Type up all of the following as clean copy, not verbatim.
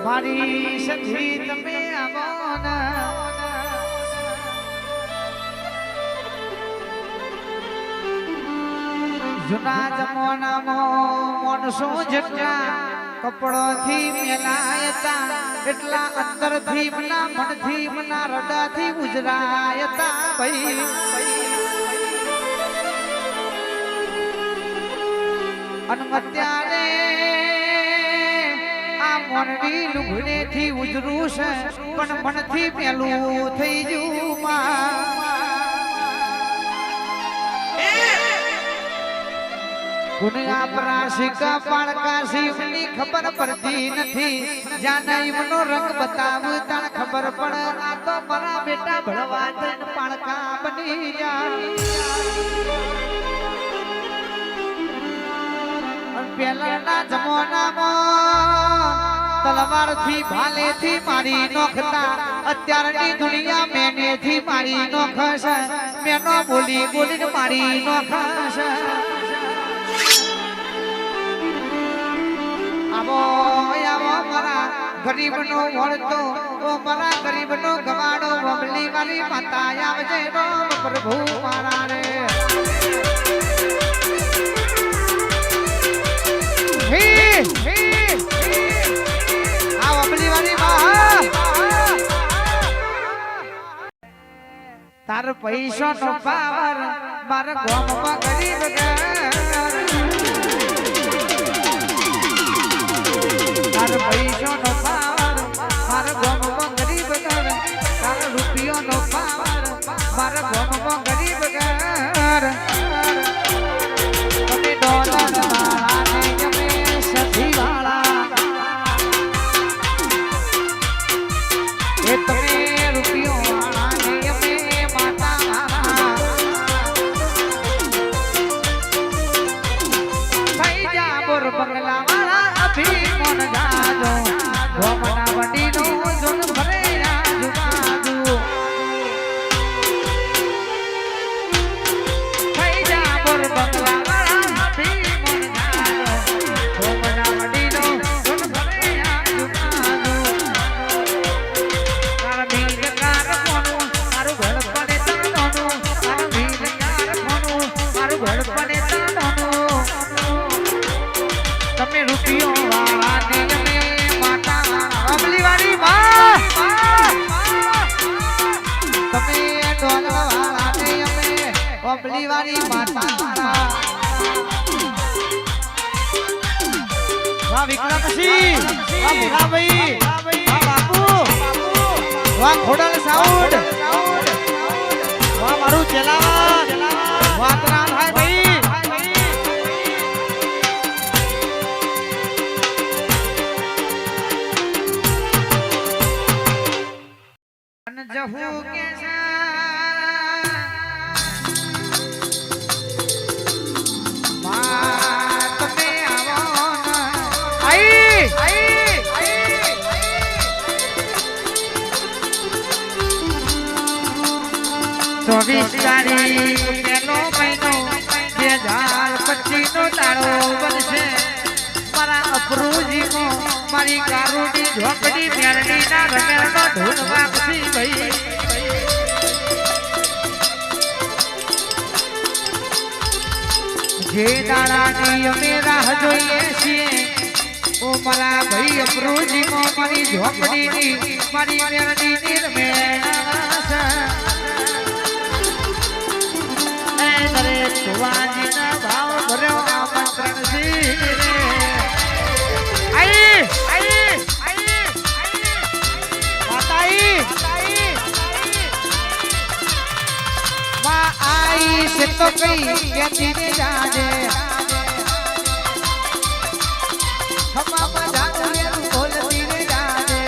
મારી સખી તમે આવો જૂના જમાનામાં માણસો જેટલા કપડોથી મેલાયતા એટલા અંદરથી મના મનથી મના હૃદયથી ઉજરાયતા ભાઈ અને અત્યારે આ મોરડી લુગડેથી ઉજરું છે પણ મનથી પેલું થઈ ગયું ગુણ્યા પ્રાશિકા પાળકા શિવની ખબર પડતી નથી જાને ઈમનો રંગ બતાવ તાણ ખબર પડે આ તો મારા બેટા ભળવા જઈને પાળકા બની જાય પહેલાના જમાનામાં તલવારથી ભાલેથી મારી નોખતા અત્યારની દુનિયા મેનેથી મારી નોખશે મેનો બોલી બોલીને મારી નોખશે આવો આવો મારા ગરીબનો વળતો ઓ મારા ગરીબનો ગવાડો બબલી મારી માતા આવજે રામ પ્રભુ મારા રે હે હે આ બબલી વાળી માં તાર પૈસો નો પાવર મારા ગામમાં ગરીબ પૈસો નો પાવર મારા ગામમાં ગરીબ ઘર તારા રૂપિયો નો પાવર મારા ગામમાં ગરીબ ઘર તમે ડોલર વાળા ને તમે સધી વાળા એ તમે રૂપિયો વાળા ને અમે માતા વાળા થઈ જા બોર બંગલા વાળા અભી મોન જાજો ગોમના વડીનો જોન ભરે આજુબાજુ થઈ જા બોર બંગલા વાળા અભી મોન જાજો ગોમના વડીનો જોન ભરે આજુબાજુ તારા ભીલકાર કોનું મારું ઘર પડે તણનું તારા ભીલકાર કોનું મારું ઘર પડે તણનું તમે રૂપિયો વાળા ને તમે માતા અબલી વાળી માં તમે ડોલર વાળા ને અમે અબલી વાળી માતા વાહ વિક્રમસિંહ વાહ ભુરાભાઈ વાહ બાપુ વાહ ખોડલ સાઉન્ડ વાહ મારું ચલાવત વાહ ત્રાણ ભાઈ ભાઈ જહુ કે તમે આવો આઈ ચોવીસ તારીખ પહેલો મહિનો 2025 નો તાળો બનશે મારા અપરૂજીમાં મારી કારુડી ઝોપડી મેરડી ના રમેરનો ઢોલ વાગશે ભાઈ જે દાડાની અમે રાહ જોઈએ છીએ ઓ મારા ભાઈ અપરૂજીમાં મારી ઝોપડીની મારી મેરડીની રમેરણા એ દરે સુવાજીના ભાવ ભર્યો આમંત્રણ છે से तो कई कहती ने जाने हम जाने बोलती ने जाने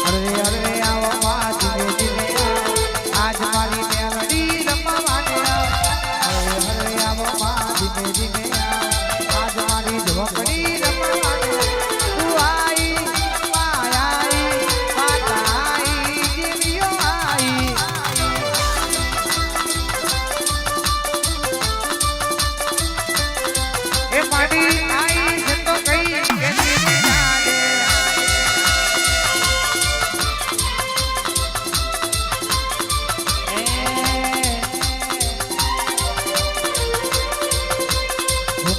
अरे अरे आओ माँ धीरे धीरे आज मारी मेलडी रमवाने अरे अरे आओ माँ धीरे धीरे आज मारी झोपड़ी रमवाने तू आई आई माता आई जीवियो आई માડી આઈ છે તો કઈ કે જાગે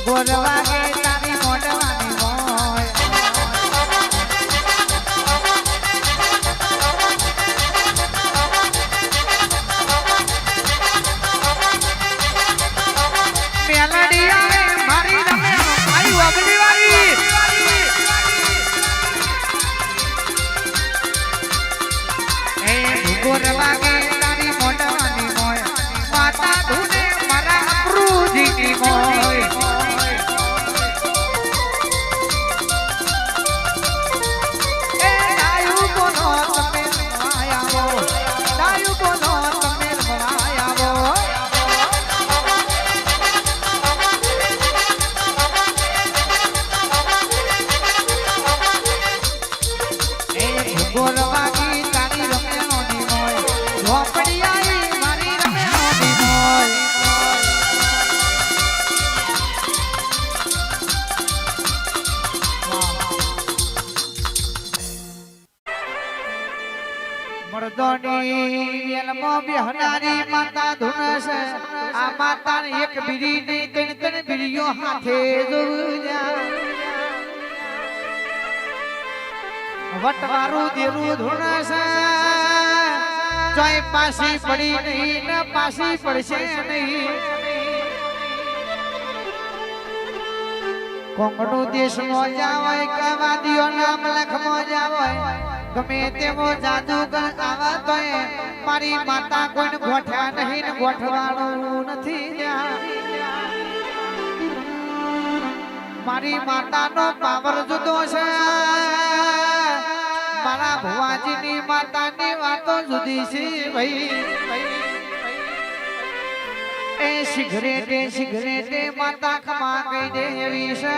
ગોરવાગે તારી મોઢવાની મોય મેલડી આવે મારી રમે આયુ અગલી વારી એ ગોરવાગે તારી મોઢવાની મોય માતા ધૂને મારા અપરૂજીની મોય ગોરવાગી તારી રમેણોની મોય ઝોપડી આઈ મારી રમેણોની મોય મરદોની વેલમો બેહનારી માતા ધૂન છે આ માતાને એક બીડી નહીં ત્રણ બીડીઓ હાથે જોવું વટવારું દેરું ધૂણસે ચોય પાસી પડી નહીં ને પાસી પડશે નહીં કોંગડું દેશ મોજા હોય કે વાદીઓ નામ લખ મોજા હોય ગમે તેવો જાદુગર આવા તોય મારી માતા કોઈને ગોઠ્યા નહીં ને ગોઠવાનું નથી મારી માતાનો પાવર જુદો છે મારા ભુવાજીની માતાની વાતો જુદી છે ભાઈ એ સિગરેટે માતા ખમા ગઈ દે એવી છે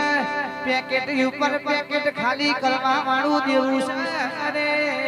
પેકેટ ઉપર પેકેટ ખાલી કરવા વાળું દેવું છે અરે